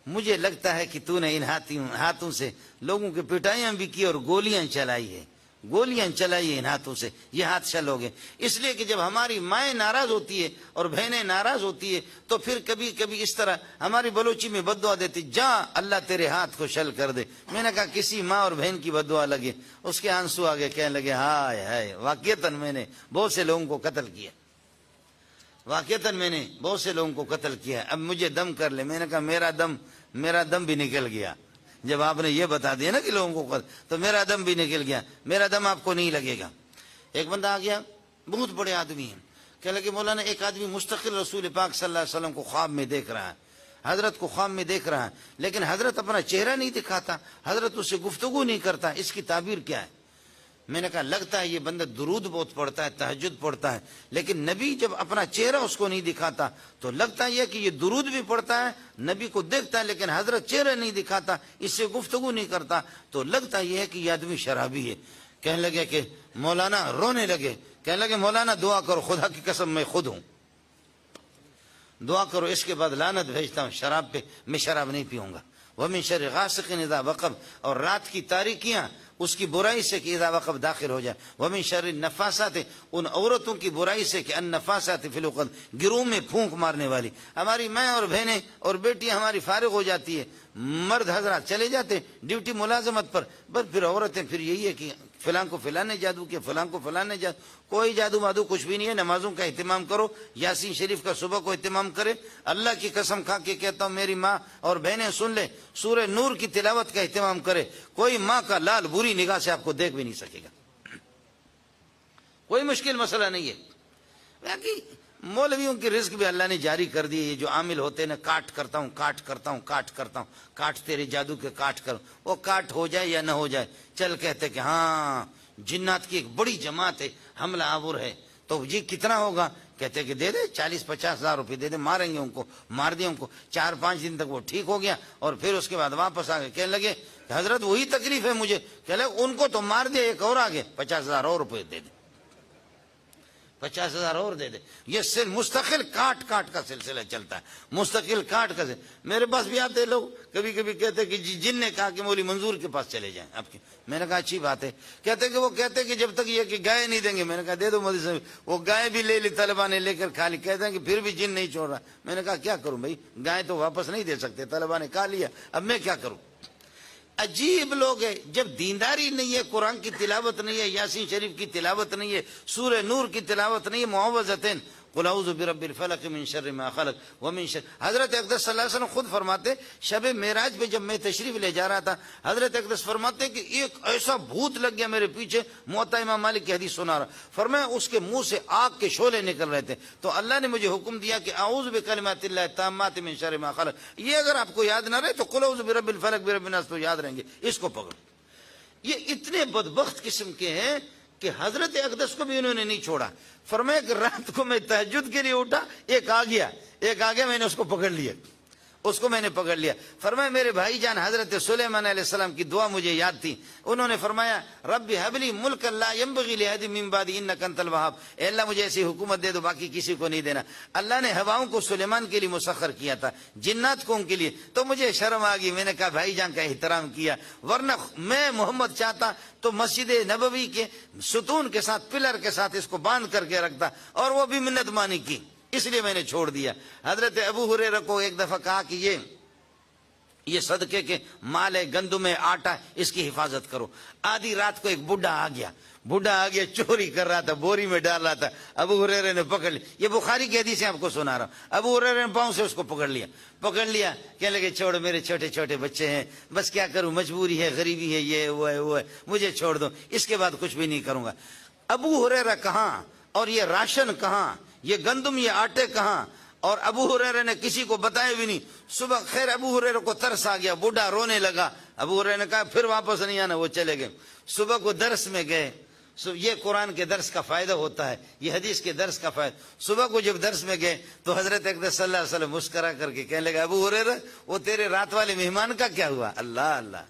مجھے لگتا ہے کہ تو نے ان ہاتھوں سے لوگوں کی پٹائیاں بھی کی اور گولیاں چلائی ہے، گولیاں چلائی ان ہاتھوں سے، یہ ہاتھ شل ہو گئے۔ اس لیے کہ جب ہماری مائیں ناراض ہوتی ہے اور بہنیں ناراض ہوتی ہے تو پھر کبھی کبھی اس طرح ہماری بلوچی میں بد دعا دیتی، جا اللہ تیرے ہاتھ کو شل کر دے۔ میں نے کہا کسی ماں اور بہن کی بد دعا لگے، اس کے آنسو آگے کہنے لگے ہائے ہائے واقعتاً میں نے بہت سے لوگوں کو قتل کیا، واقعتاً میں نے بہت سے لوگوں کو قتل کیا، اب مجھے دم کر لے۔ میں نے کہا میرا دم بھی نکل گیا جب آپ نے یہ بتا دیا نا کہ لوگوں کو تو میرا دم بھی نکل گیا، میرا دم آپ کو نہیں لگے گا۔ ایک بندہ آ گیا، بہت بڑے آدمی ہیں، کہنے لگے مولانا ایک آدمی مستقل رسول پاک صلی اللہ علیہ وسلم کو خواب میں دیکھ رہا ہے، حضرت کو خواب میں دیکھ رہا ہے، لیکن حضرت اپنا چہرہ نہیں دکھاتا، حضرت اس سے گفتگو نہیں کرتا، اس کی تعبیر کیا ہے؟ میں نے کہا لگتا ہے یہ بندہ درود بہت پڑھتا ہے، تہجد پڑھتا ہے، لیکن نبی جب اپنا چہرہ اس کو نہیں دکھاتا تو لگتا ہے کہ یہ درود بھی پڑھتا ہے، نبی کو دیکھتا ہے لیکن حضرت چہرہ نہیں دکھاتا، اس سے گفتگو نہیں کرتا، تو لگتا یہ ہے کہ یہ آدمی شرابی ہے۔ کہنے لگے کہ مولانا، رونے لگے، کہنے لگے مولانا دعا کرو، خدا کی قسم میں خود ہوں، دعا کرو، اس کے بعد لعنت بھیجتا ہوں شراب پہ، میں شراب نہیں پیوں گا۔ وَمِن شَرِّ غَاسِقٍ إِذَا وَقَبَ، اور رات کی تاریکیاں اس کی برائی سے کہ اذا وقب داخل ہو جائے۔ وَمِن شَرِّ النَّفَّاسَاتِ، ان عورتوں کی برائی سے کہ النَّفَّاسَاتِ فِي الْعُقَدِ، گروہ میں پھونک مارنے والی۔ ہماری ماں اور بہنیں اور بیٹیاں ہماری فارغ ہو جاتی ہے، مرد حضرات چلے جاتے ڈیوٹی ملازمت پر، بس پھر عورتیں پھر یہی ہے کہ فلاں کو فلاں نے جادو کیا، فلاں کو فلاں نے جادو، کوئی جادو وادو کچھ بھی نہیں ہے۔ نمازوں کا اہتمام کرو، یاسین شریف کا صبح کو اہتمام کرے۔ اللہ کی قسم کھا کے کہتا ہوں میری ماں اور بہنیں سن لے، سورہ نور کی تلاوت کا اہتمام کرے۔ کوئی ماں کا لال بری نگاہ سے آپ کو دیکھ بھی نہیں سکے گا، کوئی مشکل مسئلہ نہیں ہے۔ باقی مولویوں کی رزق بھی اللہ نے جاری کر دی ہے، یہ جو عامل ہوتے ہیں نا، کاٹ کرتا ہوں کاٹ تیرے جادو کے کاٹ کر، وہ کاٹ ہو جائے یا نہ ہو جائے، چل کہتے کہ ہاں جنات کی ایک بڑی جماعت ہے، حملہ آور ہے، تو جی کتنا ہوگا؟ کہتے کہ دے دے 40-50 ہزار روپے دے دے، ماریں گے ان کو، مار دیا ان کو۔ 4-5 دن تک وہ ٹھیک ہو گیا اور پھر اس کے بعد واپس آ گئے، کہنے لگے حضرت وہی تکلیف ہے مجھے، کہنے لگے ان کو تو مار دیا، ایک اور آگے 50 ہزار اور روپے دے دے، 50 ہزار اور دے دے۔ یہ مستقل کاٹ کا سلسلہ چلتا ہے، مستقل کاٹ کا سلسلہ۔ میرے پاس بھی آتے لوگ، کبھی کبھی کہتے کہ جن نے کہا کہ مولوی منظور کے پاس چلے جائیں آپ کے۔ میں نے کہا اچھی بات ہے، کہتے کہ جب تک یہ کہ گائے نہیں دیں گے۔ میں نے کہا دے دو مودی صاحب، وہ گائے بھی لے لی طلبہ نے، لے کر کھا لی، کہتے ہیں کہ پھر بھی جن نہیں چھوڑ رہا۔ میں نے کہا کیا کروں بھائی، گائے تو واپس نہیں دے سکتے، طلبہ نے کھا لیا، اب میں کیا کروں؟ عجیب لوگ ہیں، جب دینداری نہیں ہے، قرآن کی تلاوت نہیں ہے، یاسین شریف کی تلاوت نہیں ہے، سورہ نور کی تلاوت نہیں ہے، معوذتین، قل اعوذ برب الفلق من شر ما خلق ومن شر۔ حضرت اقدس صلی اللہ علیہ وسلم خود فرماتے، شب معراج پہ جب میں تشریف لے جا رہا تھا، حضرت اقدس فرماتے کہ ایک ایسا بھوت لگ گیا میرے پیچھے، موطا امام مالک کی حدیث سنا رہا، فرمایا اس کے منہ سے آگ کے شعلے نکل رہے تھے، تو اللہ نے مجھے حکم دیا کہ اعوذ بکلمات اللہ التامات من شر ما خلق۔ یہ اگر آپ کو یاد نہ رہے تو قل اعوذ برب الفلق برب الناس تو یاد رہیں گے، اس کو پکڑو۔ یہ اتنے بدبخت قسم کے ہیں کہ حضرت اقدس کو بھی انہوں نے نہیں چھوڑا۔ فرمایا کہ رات کو میں تہجد کے لیے اٹھا، ایک آ گیا میں نے اس کو پکڑ لیا، فرمایا میرے بھائی جان حضرت سلیمان علیہ السلام کی دعا مجھے یاد تھی، انہوں نے فرمایا رب هب لي ملكا لا ينبغي لأحد من بعدي انك انت الوهاب، اے اللہ مجھے ایسی حکومت دے دو باقی کسی کو نہیں دینا۔ اللہ نے ہواؤں کو سلیمان کے لیے مسخر کیا تھا، جنات کو ان کے لیے، تو مجھے شرم آ گئی، میں نے کہا بھائی جان کا احترام کیا، ورنہ میں محمد چاہتا تو مسجد نبوی کے ستون کے ساتھ، پلر کے ساتھ اس کو باندھ کر کے رکھتا، اور وہ بھی منت مانی کی، اس لیے میں نے چھوڑ دیا۔ حضرت ابو ہریرہ کو ایک دفعہ کہا کہ یہ صدقے کے مال ہے، گندم ہے، آٹا ہے، اس کی حفاظت کرو۔ آدھی رات کو ایک بڈھا آ گیا چوری کر رہا تھا، بوری میں ڈال رہا تھا، ابو ہریرہ نے پکڑ لیا، یہ بخاری کی حدیث آپ کو سنا رہا ہوں، ابو ہریرہ نے پاؤں سے اس کو پکڑ لیا، کہنے لگے چھوڑ، میرے چھوٹے چھوٹے بچے ہیں، بس کیا کروں، مجبوری ہے، غریبی ہے، یہ وہ ہے، مجھے چھوڑ دو، اس کے بعد کچھ بھی نہیں کروں گا۔ ابو ہریرہ کہاں، اور یہ راشن کہاں، یہ گندم، یہ آٹے کہاں، اور ابو ہریرہ نے کسی کو بتایا بھی نہیں۔ صبح خیر ابو ہریرہ کو ترس آ گیا، بوڑھا رونے لگا، ابو ہریرہ نے کہا پھر واپس نہیں آنا، وہ چلے گئے۔ صبح کو درس میں گئے، یہ قرآن کے درس کا فائدہ ہوتا ہے، یہ حدیث کے درس کا فائدہ۔ صبح کو جب درس میں گئے تو حضرت اقدس صلی اللہ علیہ وسلم مسکرا کر کے کہنے لگا ابو ہریرہ وہ تیرے رات والے مہمان کا کیا ہوا؟ اللہ اللہ،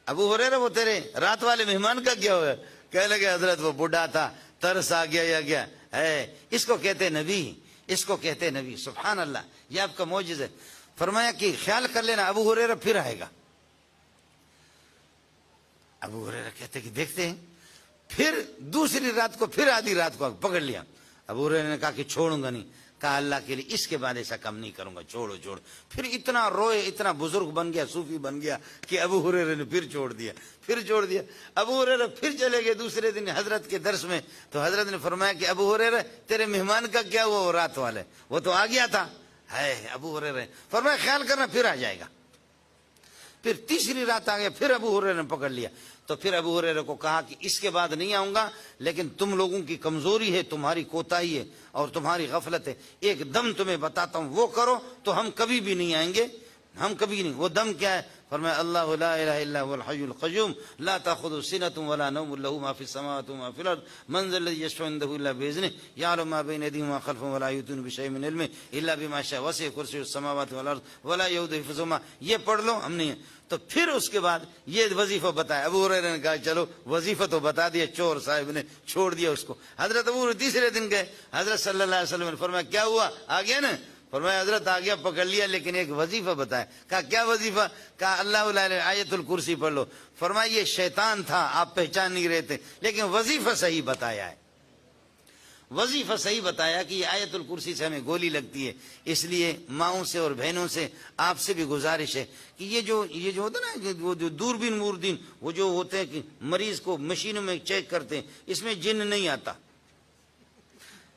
ابو ہریرہ وہ تیرے رات والے مہمان کا کیا ہوا؟ کہنے لگے حضرت وہ بوڑھا تھا، ترس آ گیا یا گیا ہے، اس کو کہتے نبی، اس کو کہتے نبی۔ سبحان اللہ، یہ آپ کا معجزہ ہے۔ فرمایا کہ خیال کر لینا ابو ہریرہ پھر آئے گا. ابو ہریرہ کہتے کہ دیکھتے ہیں. پھر دوسری رات کو پھر آدھی رات کو پکڑ لیا. ابو ہریرہ نے کہا کہ چھوڑوں گا نہیں. کہا اللہ کے لیے اس کے بعد ایسا کم نہیں کروں گا, چھوڑو چھوڑ. پھر اتنا روئے, اتنا بزرگ بن گیا, صوفی بن گیا کہ ابو ہریرہ نے پھر چھوڑ دیا, پھر چھوڑ دیا. ابو ہریرہ پھر چلے گئے دوسرے دن حضرت کے درس میں. تو حضرت نے فرمایا کہ ابو ہریرہ تیرے مہمان کا کیا ہوا, وہ رات والے وہ تو آ گیا تھا. ہے ابو ہریرہ فرمایا خیال کرنا پھر آ جائے گا. پھر تیسری رات آ گیا, پھر ابو ہریرہ نے پکڑ لیا. تو پھر ابو ہریرہ کو کہا کہ اس کے بعد نہیں آؤں گا, لیکن تم لوگوں کی کمزوری ہے, تمہاری کوتاہی ہے اور تمہاری غفلت ہے, ایک دم تمہیں بتاتا ہوں وہ کرو تو ہم کبھی بھی نہیں آئیں گے, ہم کبھی نہیں. وہ دم کیا ہے؟ فرمایا اللہ لا الہ الا هو الحی القیوم لا تاخذه سنة ولا نوم له ما في السماوات وما في الارض من ذا الذي يشفع عنده الا باذنه يعلم ما بين ايديهم وما خلفهم ولا يحيطون بشيء من علمه الا بما شاء وسع كرسيه السماوات والارض ولا يؤوده حفظهما. یہ پڑھ لو, ہم نہیں. تو پھر اس کے بعد یہ وظیفہ بتایا. ابو ہریرہ نے کہا چلو وظیفہ تو بتا دیا, چور صاحب نے چھوڑ دیا اس کو. حضرت ابو ہریرہ تیسرے دن گئے, حضرت صلی اللہ علیہ وسلم نے فرمایا کیا ہوا, آ گیا نا؟ فرمایا حضرت آ گیا, پکڑ لیا, لیکن ایک وظیفہ بتایا. کہا کیا وظیفہ؟ کہا اللہ آیت الکرسی پڑھ لو. فرمایا یہ شیطان تھا, آپ پہچان نہیں رہے تھے, لیکن وظیفہ صحیح بتایا ہے. وظیفہ صحیح بتایا کہ یہ آیت الکرسی سے ہمیں گولی لگتی ہے. اس لیے ماؤں سے اور بہنوں سے آپ سے بھی گزارش ہے کہ یہ جو ہوتا ہے نا, وہ جو دوربین موردین وہ جو ہوتے ہیں کہ مریض کو مشینوں میں چیک کرتے ہیں, اس میں جن نہیں آتا,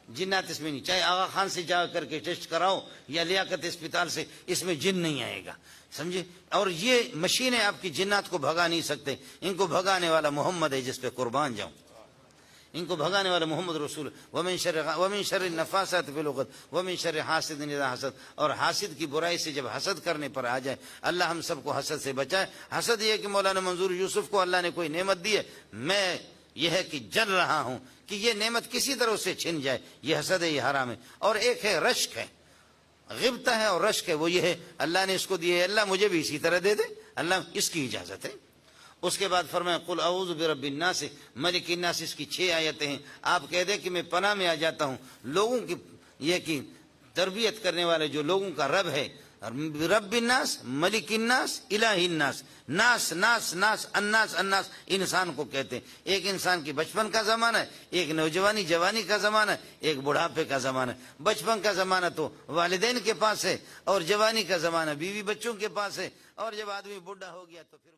جنات اس میں نہیں. چاہے آغا خان سے جا کر کے ٹیسٹ کراؤ یا لیاقت اسپتال سے, اس میں جن نہیں آئے گا, سمجھے. اور یہ مشینیں آپ کی جنات کو بھگا نہیں سکتے. ان کو بھگانے والا محمد ہے, جس پہ قربان جاؤں. ان کو بھگانے والا محمد رسول. ومن شر النفاثات فی العقد ومن شر حاسد اذا حسد. اور حاسد کی برائی سے جب حسد کرنے پر آ جائے, اللہ ہم سب کو حسد سے بچائے. حسد یہ کہ مولانا منظور یوسف کو اللہ نے کوئی نعمت دی ہے, میں یہ ہے کہ جل رہا ہوں کہ یہ نعمت کسی طرح سے چھن جائے, یہ حسد ہے, یہ حرام ہے. اور ایک ہے رشک ہے, غبطہ ہے اور رشک ہے. وہ یہ ہے اللہ نے اس کو دیے, اللہ مجھے بھی اسی طرح دے دے, اللہ اس کی اجازت ہے. اس کے بعد فرمایا قل اعوذ برب الناس ملک الناس. اس کی 6 آیتیں ہیں. آپ کہہ دیں کہ میں پناہ میں آ جاتا ہوں لوگوں کی یہ کہ تربیت کرنے والے جو لوگوں کا رب ہے, رب الناس ملک الناس الہ الناس. ناس ناس ناس الناس الناس انسان کو کہتے ہیں. ایک انسان کی بچپن کا زمانہ ہے, ایک نوجوانی جوانی کا زمانہ ہے, ایک بڑھاپے کا زمانہ ہے. بچپن کا زمانہ تو والدین کے پاس ہے, اور جوانی کا زمانہ بیوی بچوں کے پاس ہے, اور جب آدمی بوڑھا ہو گیا تو پھر